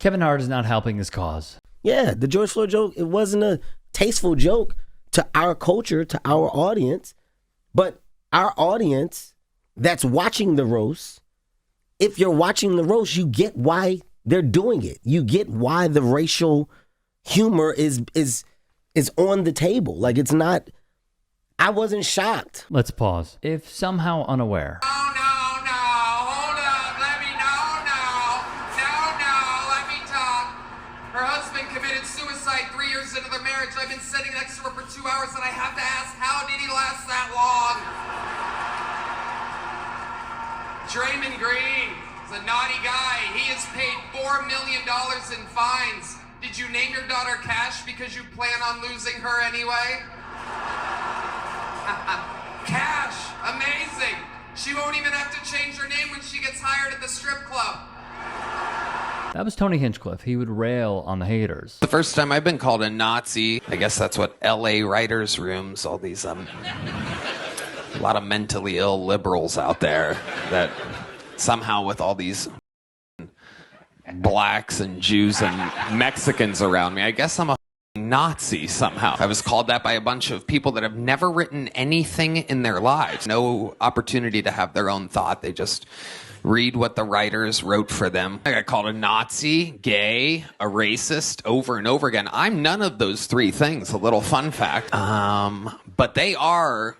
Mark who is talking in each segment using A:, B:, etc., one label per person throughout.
A: Kevin Hart is not helping his cause.
B: Yeah, the George Floyd joke, it wasn't a tasteful joke to our culture, to our audience. But our audience that's watching the roast, if you're watching the roast, you get why they're doing it. You get why the racial humor is on the table. Like, it's not, I wasn't shocked.
A: Let's pause. If somehow unaware.
C: Hold up, let me talk. Her husband committed suicide 3 years into their marriage. I've been sitting next to her for 2 hours and I have to ask, how did he last that long? Draymond Green is a naughty guy. He has paid $4 million in fines. Did you name your daughter Cash because you plan on losing her anyway? Cash, amazing. She won't even have to change her name when she gets hired at the strip club.
A: That was Tony Hinchcliffe. He would rail on the haters.
D: The first time I've been called a Nazi, I guess that's what LA writers' rooms, all these, a lot of mentally ill liberals out there that somehow with all these blacks and Jews and Mexicans around me, I guess I'm a Nazi somehow. I was called that by a bunch of people that have never written anything in their lives. No opportunity to have their own thought. They just read what the writers wrote for them. I got called a Nazi, gay, a racist over and over again. I'm none of those three things. A little fun fact. But they are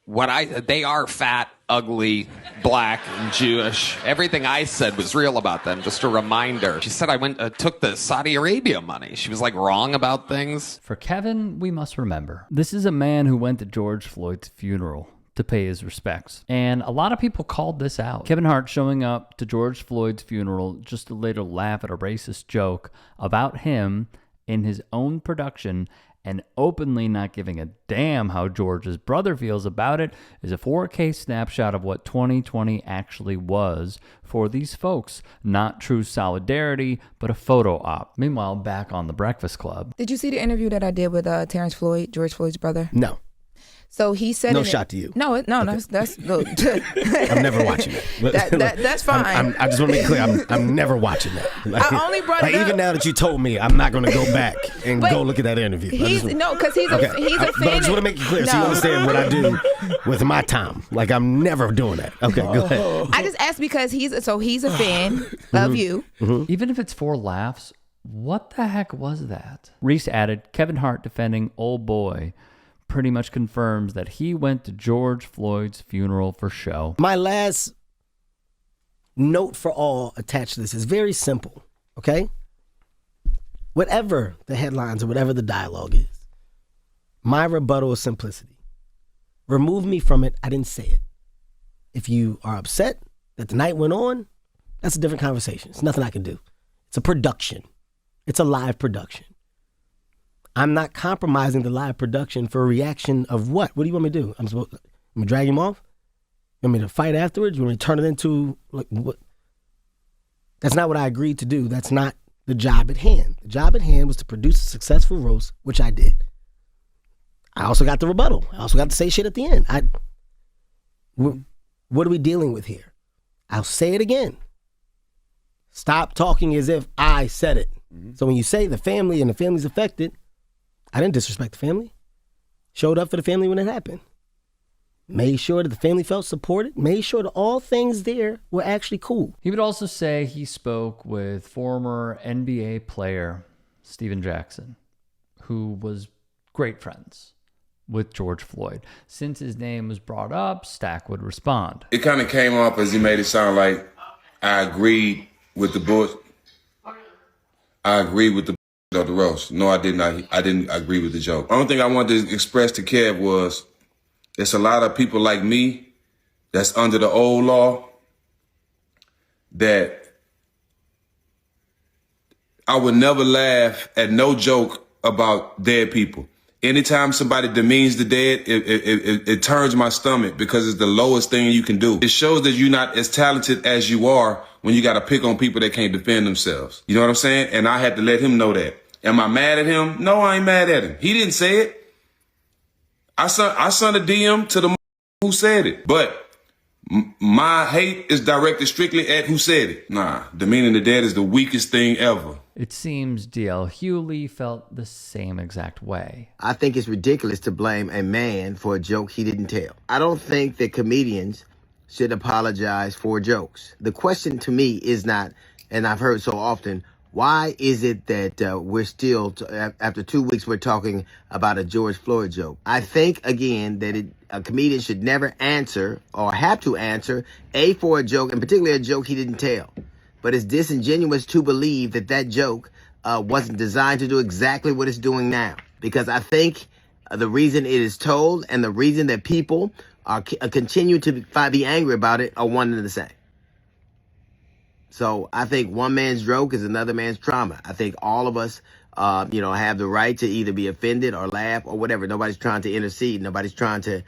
D: they are fat, ugly, black, and Jewish. Everything I said was real about them. Just a reminder. She said I took the Saudi Arabia money. She was like wrong about things.
A: For Kevin, we must remember, this is a man who went to George Floyd's funeral to pay his respects. And a lot of people called this out. Kevin Hart showing up to George Floyd's funeral just to later laugh at a racist joke about him in his own production and openly not giving a damn how George's brother feels about it is a 4K snapshot of what 2020 actually was for these folks. Not true solidarity, but a photo op. Meanwhile, back on The Breakfast Club.
E: Did you see the interview that I did with Terrence Floyd, George Floyd's brother?
B: No.
E: So he said,
B: no shot to you.
E: No, okay. that's good.
B: I'm never watching that.
E: That's fine.
B: I just want to make clear, I'm never watching that. Like,
E: I only brought it up.
B: Even now that you told me, I'm not going to go back and go look at that interview.
E: Because he's a fan.
B: But I just want to make it clear so you understand what I do with my time. Like, I'm never doing that. Okay, go ahead.
E: I just asked because he's a fan of you.
B: Mm-hmm.
A: Even if it's for laughs, what the heck was that? Reese added, Kevin Hart defending old boy pretty much confirms that he went to George Floyd's funeral for show.
B: My last note for all attached to this is very simple, okay? Whatever the headlines or whatever the dialogue is, my rebuttal is simplicity. Remove me from it. I didn't say it. If you are upset that the night went on, that's a different conversation. It's nothing I can do. It's a production. It's a live production. I'm not compromising the live production for a reaction of what? What do you want me to do? I'm going to drag him off? You want me to fight afterwards? You want me to turn it into, like, what? That's not what I agreed to do. That's not the job at hand. The job at hand was to produce a successful roast, which I did. I also got the rebuttal. I also got to say shit at the end. What are we dealing with here? I'll say it again. Stop talking as if I said it. Mm-hmm. So when you say the family and the family's affected, I didn't disrespect the family. Showed up for the family when it happened. Made sure that the family felt supported. Made sure that all things there were actually cool.
A: He would also say he spoke with former NBA player Steven Jackson, who was great friends with George Floyd. Since his name was brought up, Stack would respond.
F: It kind of came off as he made it sound like I agreed with the bullshit. I agreed with the of the roast. No, I did not. I didn't agree with the joke. The only thing I wanted to express to Kev was there's a lot of people like me that's under the old law that I would never laugh at no joke about dead people. Anytime somebody demeans the dead, it turns my stomach because it's the lowest thing you can do. It shows that you're not as talented as you are when you got to pick on people that can't defend themselves. You know what I'm saying? And I had to let him know that. Am I mad at him? No, I ain't mad at him. He didn't say it. I sent a DM to the who said it. But My hate is directed strictly at who said it. Nah, demeaning the dead is the weakest thing ever.
A: It seems D.L. Hughley felt the same exact way.
G: I think it's ridiculous to blame a man for a joke he didn't tell. I don't think that comedians should apologize for jokes. The question to me is not, and I've heard so often, why is it that we're still, after 2 weeks, we're talking about a George Floyd joke? I think, again, that a comedian should never answer or have to answer, for a joke, and particularly a joke he didn't tell. But it's disingenuous to believe that that joke wasn't designed to do exactly what it's doing now. Because I think the reason it is told and the reason that people are continue to be angry about it are one and the same. So I think one man's joke is another man's trauma. I think all of us, have the right to either be offended or laugh or whatever. Nobody's trying to intercede. Nobody's trying to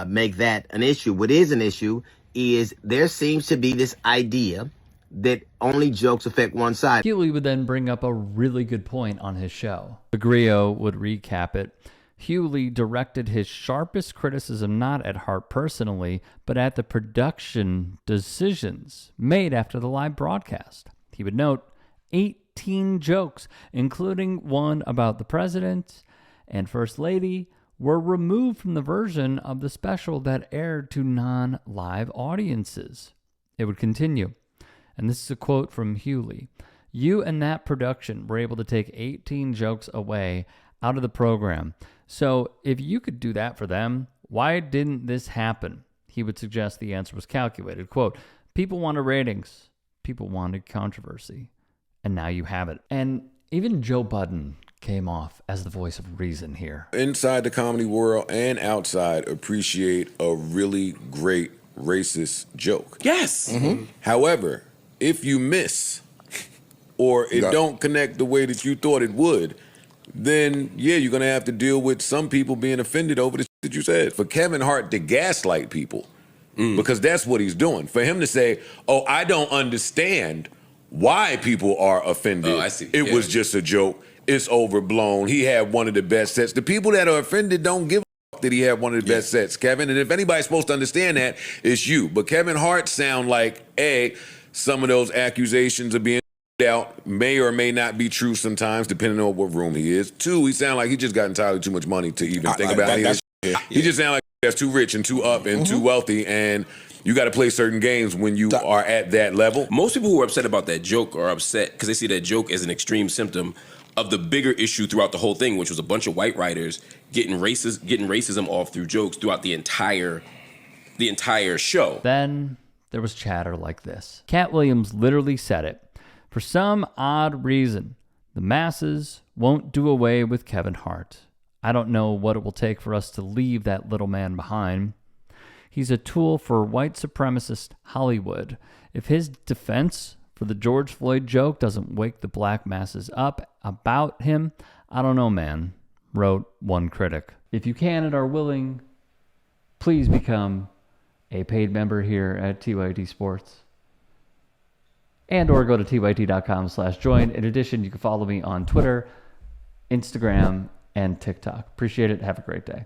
G: make that an issue. What is an issue is there seems to be this idea that only jokes affect one side.
A: Hughley would then bring up a really good point on his show. Grillo would recap it. Hughley directed his sharpest criticism not at Hart personally, but at the production decisions made after the live broadcast. He would note 18 jokes, including one about the president and First Lady, were removed from the version of the special that aired to non-live audiences. It would continue, and this is a quote from Hughley. You and that production were able to take 18 jokes away out of the program. So if you could do that for them, why didn't this happen? He would suggest the answer was calculated. Quote, people wanted ratings. People wanted controversy. And now you have it. And even Joe Budden came off as the voice of reason here.
H: Inside the comedy world and outside appreciate a really great racist joke.
I: Yes.
H: Mm-hmm. However, if you miss or it don't connect the way that you thought it would, then, yeah, you're going to have to deal with some people being offended over the shit that you said. For Kevin Hart to gaslight people, because that's what he's doing. For him to say, oh, I don't understand why people are offended.
I: Oh, I see.
H: It was just a joke. It's overblown. He had one of the best sets. The people that are offended don't give a fuck that he had one of the best sets, Kevin. And if anybody's supposed to understand that, it's you. But Kevin Hart sound like, some of those accusations are being out may or may not be true sometimes, depending on what room he is. 2, he sound like he just got entirely too much money to even think about it. He just sound like that's too rich and too up and too wealthy, and you got to play certain games when you are at that level.
I: Most people who are upset about that joke are upset because they see that joke as an extreme symptom of the bigger issue throughout the whole thing, which was a bunch of white writers getting racism off through jokes throughout the entire show.
A: Then there was chatter like this. Cat Williams literally said it. For some odd reason, the masses won't do away with Kevin Hart. I don't know what it will take for us to leave that little man behind. He's a tool for white supremacist Hollywood. If his defense for the George Floyd joke doesn't wake the black masses up about him, I don't know, man, wrote one critic. If you can and are willing, please become a paid member here at TYT Sports. And or go to tyt.com/join. In addition, you can follow me on Twitter, Instagram, and TikTok. Appreciate it. Have a great day.